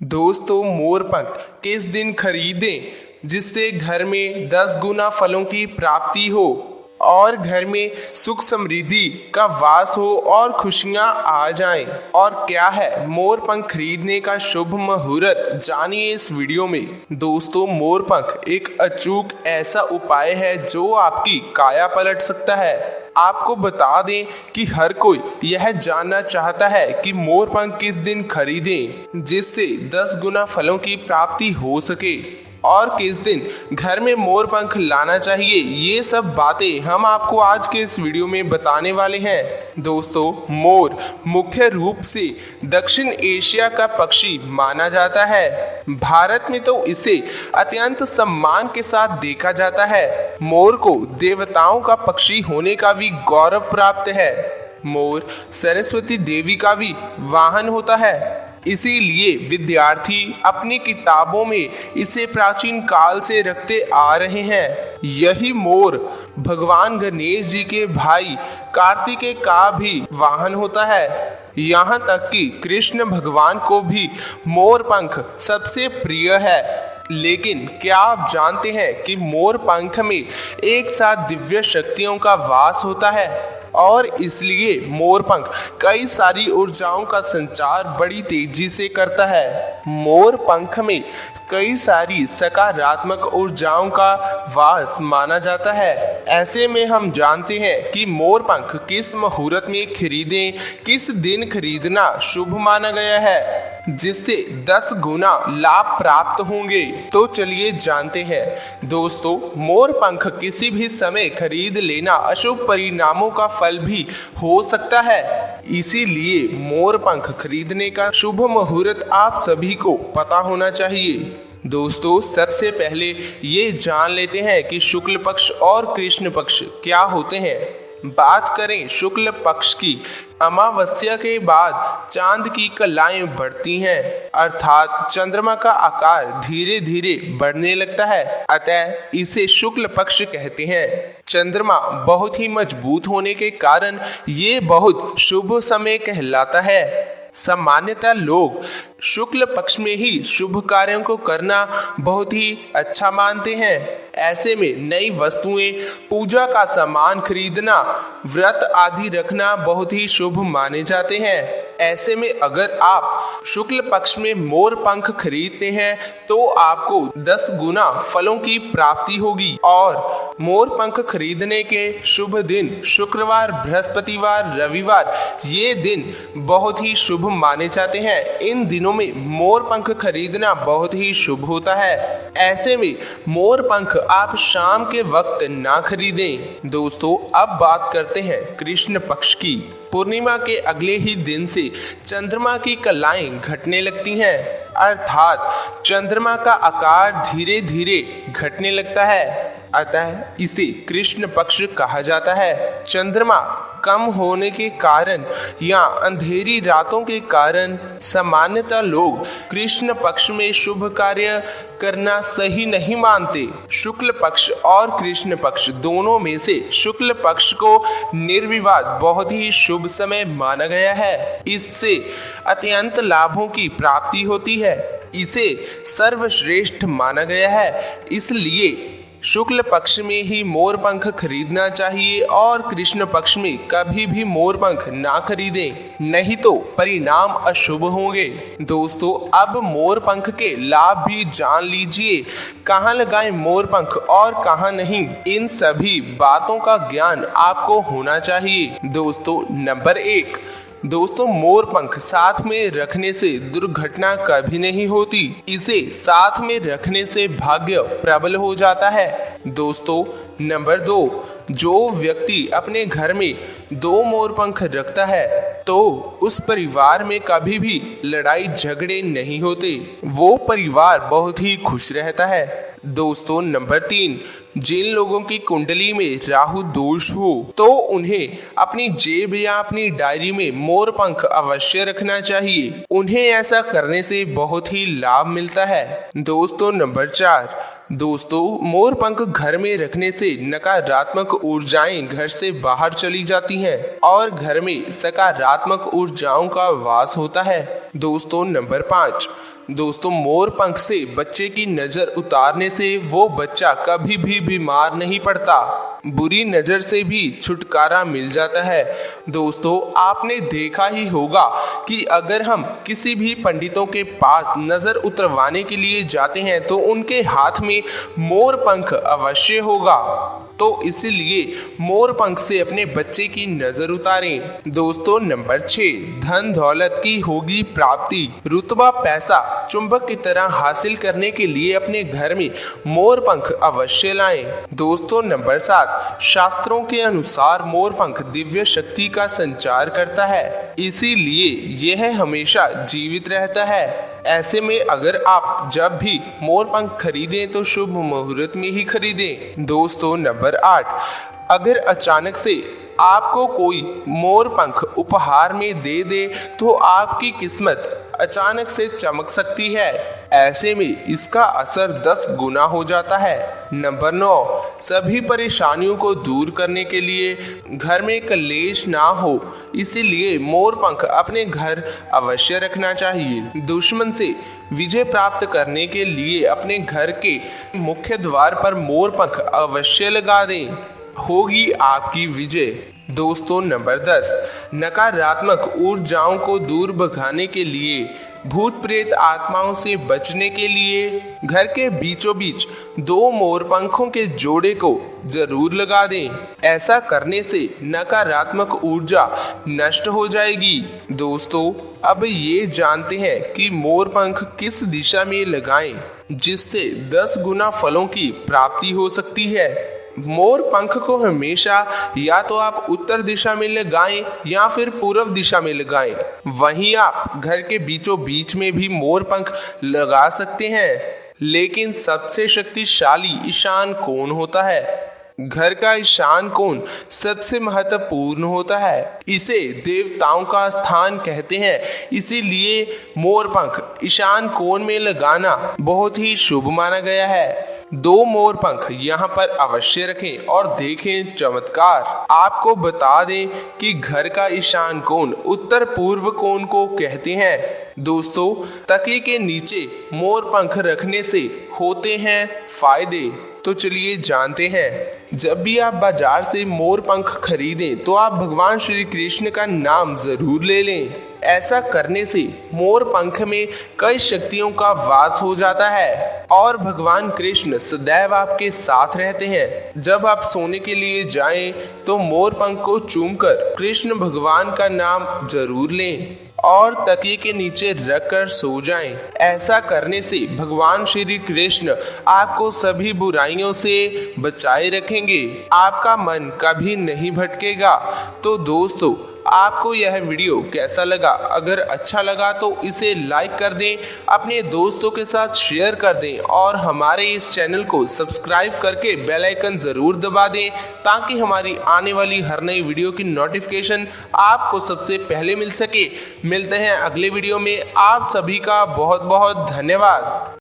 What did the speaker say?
दोस्तों, मोर पंख किस दिन खरीदें जिससे घर में 10 गुना फलों की प्राप्ति हो और घर में सुख समृद्धि का वास हो और खुशियां आ जाएं। और क्या है मोर पंख खरीदने का शुभ मुहूर्त, जानिए इस वीडियो में। दोस्तों, मोर पंख एक अचूक ऐसा उपाय है जो आपकी काया पलट सकता है। आपको बता दें कि हर कोई यह जानना चाहता है कि मोर पंख किस दिन खरीदें जिससे 10 गुना फलों की प्राप्ति हो सके और किस दिन घर में मोर पंख लाना चाहिए। ये सब बातें हम आपको आज के इस वीडियो में बताने वाले हैं। दोस्तों, मोर मुख्य रूप से दक्षिण एशिया का पक्षी माना जाता है। भारत में तो इसे अत्यंत सम्मान के साथ देखा जाता है। मोर को देवताओं का पक्षी होने का भी गौरव प्राप्त है। मोर सरस्वती देवी का भी वाहन होता है, इसीलिए विद्यार्थी अपनी किताबों में इसे प्राचीन काल से रखते आ रहे हैं। यही मोर भगवान गणेश जी के भाई कार्तिकेय का भी वाहन होता है। यहाँ तक कि कृष्ण भगवान को भी मोर पंख सबसे प्रिय है। लेकिन क्या आप जानते हैं कि मोर पंख में एक साथ दिव्य शक्तियों का वास होता है और इसलिए मोर पंख कई सारी ऊर्जाओं का संचार बड़ी तेजी से करता है। मोर पंख में कई सारी सकारात्मक ऊर्जाओं का वास माना जाता है। ऐसे में हम जानते हैं कि मोर पंख किस मुहूर्त में खरीदें, किस दिन खरीदना शुभ माना गया है जिससे 10 गुना लाभ प्राप्त होंगे। तो चलिए जानते हैं। दोस्तों, मोर पंख किसी भी समय खरीद लेना अशुभ परिणामों का फल भी हो सकता है, इसीलिए मोर पंख खरीदने का शुभ मुहूर्त आप सभी को पता होना चाहिए। दोस्तों, सबसे पहले ये जान लेते हैं कि शुक्ल पक्ष और कृष्ण पक्ष क्या होते हैं। बात करें शुक्ल पक्ष की, अमावस्या के बाद चांद की कलाएं बढ़ती हैं, अर्थात चंद्रमा का आकार धीरे धीरे बढ़ने लगता है, अतः इसे शुक्ल पक्ष कहते हैं। चंद्रमा बहुत ही मजबूत होने के कारण ये बहुत शुभ समय कहलाता है। सामान्यतः लोग शुक्ल पक्ष में ही शुभ कार्यों को करना बहुत ही अच्छा मानते हैं। ऐसे में नई वस्तुएं, पूजा का सामान खरीदना, व्रत आदि रखना बहुत ही शुभ माने जाते हैं। ऐसे में अगर आप शुक्ल पक्ष में मोर पंख खरीदते हैं तो आपको 10 गुना फलों की प्राप्ति होगी। और मोर पंख खरीदने के शुभ दिन शुक्रवार, बृहस्पतिवार, रविवार ये दिन बहुत ही शुभ माने जाते हैं। इन दिनों में मोर पंख खरीदना बहुत ही शुभ होता है। ऐसे में मोर पंख आप शाम के वक्त ना खरीदें। दोस्तों, अब बात करते हैं कृष्ण पक्ष की। पूर्णिमा के अगले ही दिन से चंद्रमा की कलाएं घटने लगती हैं, अर्थात चंद्रमा का आकार धीरे धीरे घटने लगता है, अतः इसे कृष्ण पक्ष कहा जाता है। चंद्रमा कम होने के कारण या अंधेरी रातों के कारण सामान्यतः लोग कृष्ण पक्ष में शुभ कार्य करना सही नहीं मानते। शुक्ल पक्ष और कृष्ण पक्ष दोनों में से शुक्ल पक्ष को निर्विवाद बहुत ही शुभ समय माना गया है। इससे अत्यंत लाभों की प्राप्ति होती है। इसे सर्वश्रेष्ठ माना गया है, इसलिए शुक्ल पक्ष में ही मोर पंख खरीदना चाहिए और कृष्ण पक्ष में कभी भी मोर पंख ना खरीदें, नहीं तो परिणाम अशुभ होंगे। दोस्तों, अब मोर पंख के लाभ भी जान लीजिए। कहाँ लगाएं मोर पंख और कहाँ नहीं, इन सभी बातों का ज्ञान आपको होना चाहिए। दोस्तों, नंबर 1, दोस्तों, मोर पंख साथ में रखने से दुर्घटना कभी नहीं होती। इसे साथ में रखने से भाग्य प्रबल हो जाता है। दोस्तों, नंबर 2, जो व्यक्ति अपने घर में 2 मोर पंख रखता है तो उस परिवार में कभी भी लड़ाई झगड़े नहीं होते, वो परिवार बहुत ही खुश रहता है। दोस्तों, नंबर 3, जिन लोगों की कुंडली में राहु दोष हो तो उन्हें अपनी जेब या अपनी डायरी में मोर पंख अवश्य रखना चाहिए। उन्हें ऐसा करने से बहुत ही लाभ मिलता है। दोस्तों, नंबर 4, दोस्तों, मोर पंख घर में रखने से नकारात्मक ऊर्जाएं घर से बाहर चली जाती हैं और घर में सकारात्मक ऊर्जाओं का वास होता है। दोस्तों, नंबर 5, दोस्तों मोर पंख से बच्चे की नजर उतारने से वो बच्चा कभी भी बीमार नहीं पड़ता, बुरी नजर से भी छुटकारा मिल जाता है। दोस्तों आपने देखा ही होगा कि अगर हम किसी भी पंडितों के पास नजर उतरवाने के लिए जाते हैं तो उनके हाथ में मोर पंख अवश्य होगा, तो इसलिए मोर पंख से अपने बच्चे की नजर उतारें। दोस्तों नंबर 6, धन दौलत की होगी प्राप्ति। रुतबा पैसा चुंबक की तरह हासिल करने के लिए अपने घर में मोर पंख अवश्य लाएं। दोस्तों नंबर 7, शास्त्रों के अनुसार मोर पंख दिव्य शक्ति का संचार करता है, इसीलिए यह हमेशा जीवित रहता है। ऐसे में अगर आप जब भी मोर पंख खरीदें तो शुभ मुहूर्त में ही खरीदें। दोस्तों नंबर 8, अगर अचानक से आपको कोई मोर पंख उपहार में दे दे तो आपकी किस्मत अचानक से चमक सकती है, ऐसे में इसका असर 10 गुना हो जाता है। नंबर 9, सभी परेशानियों को दूर करने के लिए घर में कलेश ना हो, इसीलिए मोर पंख अपने घर अवश्य रखना चाहिए। दुश्मन से विजय प्राप्त करने के लिए अपने घर के मुख्य द्वार पर मोर पंख अवश्य लगा दें, होगी आपकी विजय। दोस्तों नंबर 10, नकारात्मक ऊर्जाओं को दूर भगाने के लिए, भूत प्रेत आत्माओं से बचने के लिए घर के बीचों बीच 2 मोर पंखों के जोड़े को जरूर लगा दें। ऐसा करने से नकारात्मक ऊर्जा नष्ट हो जाएगी। दोस्तों अब ये जानते हैं कि मोर पंख किस दिशा में लगाएं जिससे 10 गुना फलों की प्राप्ति हो सकती है। मोर पंख को हमेशा या तो आप उत्तर दिशा में लगाएं या फिर पूर्व दिशा में लगाएं। वहीं आप घर के बीचों बीच में भी मोर पंख लगा सकते हैं, लेकिन सबसे शक्तिशाली ईशान कोण होता है। घर का ईशान कोण सबसे महत्वपूर्ण होता है, इसे देवताओं का स्थान कहते हैं, इसीलिए मोर पंख ईशान कोण में लगाना बहुत ही शुभ माना गया है। 2 मोर पंख यहाँ पर अवश्य रखें और देखें चमत्कार। आपको बता दें कि घर का ईशान कोण उत्तर पूर्व कोण को कहते हैं। दोस्तों तकिए के नीचे मोर पंख रखने से होते हैं फायदे, तो चलिए जानते हैं। जब भी आप बाजार से मोर पंख खरीदें तो आप भगवान श्री कृष्ण का नाम जरूर ले लें। ऐसा करने से मोर पंख में कई शक्तियों का वास हो जाता है और भगवान कृष्ण सदैव आपके साथ रहते हैं। जब आप सोने के लिए जाएं तो मोर पंख को चूमकर कृष्ण भगवान का नाम जरूर लें और तकिए के नीचे रखकर सो जाएं। ऐसा करने से भगवान श्री कृष्ण आपको सभी बुराइयों से बचाए रखेंगे, आपका मन कभी नहीं भटकेगा। तो दोस्तों आपको यह वीडियो कैसा लगा? अगर अच्छा लगा तो इसे लाइक कर दें, अपने दोस्तों के साथ शेयर कर दें और हमारे इस चैनल को सब्सक्राइब करके बेल आइकन जरूर दबा दें ताकि हमारी आने वाली हर नई वीडियो की नोटिफिकेशन आपको सबसे पहले मिल सके। मिलते हैं अगले वीडियो में, आप सभी का बहुत बहुत धन्यवाद।